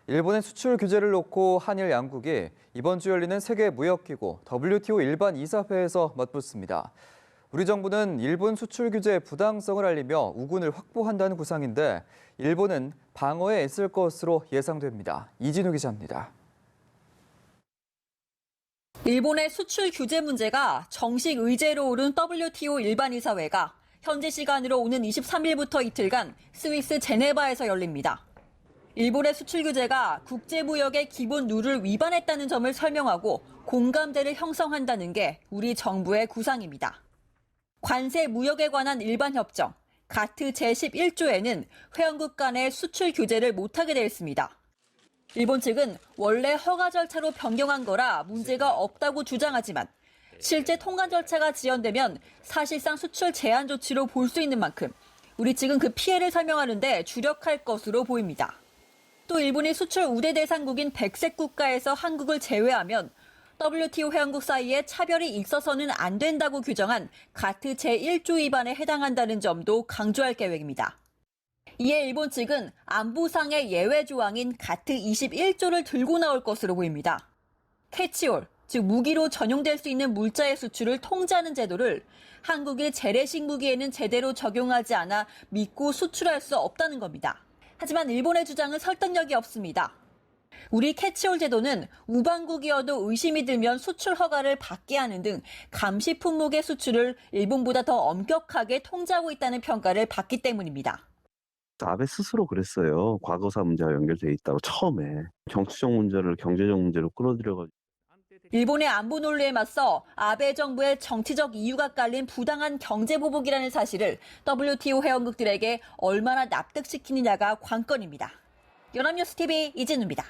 일본의 수출 규제를 놓고 한일 양국이 이번 주 열리는 세계무역기구 WTO 일반 이사회에서 맞붙습니다. 우리 정부는 일본 수출 규제의 부당성을 알리며 우군을 확보한다는 구상인데 일본은 방어에 애쓸 것으로 예상됩니다. 이진우 기자입니다. 일본의 수출 규제 문제가 정식 의제로 오른 WTO 일반 이사회가 현지 시간으로 오는 23일부터 이틀간 스위스 제네바에서 열립니다. 일본의 수출 규제가 국제무역의 기본 룰을 위반했다는 점을 설명하고 공감대를 형성한다는 게 우리 정부의 구상입니다. 관세 무역에 관한 일반 협정, 가트 제11조에는 회원국 간의 수출 규제를 못하게 돼 있습니다. 일본 측은 원래 허가 절차로 변경한 거라 문제가 없다고 주장하지만 실제 통과 절차가 지연되면 사실상 수출 제한 조치로 볼 수 있는 만큼 우리 측은 그 피해를 설명하는 데 주력할 것으로 보입니다. 또 일본이 수출 우대 대상국인 100색 국가에서 한국을 제외하면 WTO 회원국 사이에 차별이 있어서는 안 된다고 규정한 가트 제1조 위반에 해당한다는 점도 강조할 계획입니다. 이에 일본 측은 안보상의 예외 조항인 가트 21조를 들고 나올 것으로 보입니다. 캐치올, 즉 무기로 전용될 수 있는 물자의 수출을 통제하는 제도를 한국이 재래식 무기에는 제대로 적용하지 않아 믿고 수출할 수 없다는 겁니다. 하지만 일본의 주장은 설득력이 없습니다. 우리 캐치올 제도는 우방국이어도 의심이 들면 수출 허가를 받게 하는 등 감시 품목의 수출을 일본보다 더 엄격하게 통제하고 있다는 평가를 받기 때문입니다. 아베 스스로 그랬어요. 과거사 문제와 연결돼 있다고 처음에 정치적 문제를 경제적 문제로 끌어들여가지고. 일본의 안보 논리에 맞서 아베 정부의 정치적 이유가 깔린 부당한 경제 보복이라는 사실을 WTO 회원국들에게 얼마나 납득시키느냐가 관건입니다. 연합뉴스TV 이진우입니다.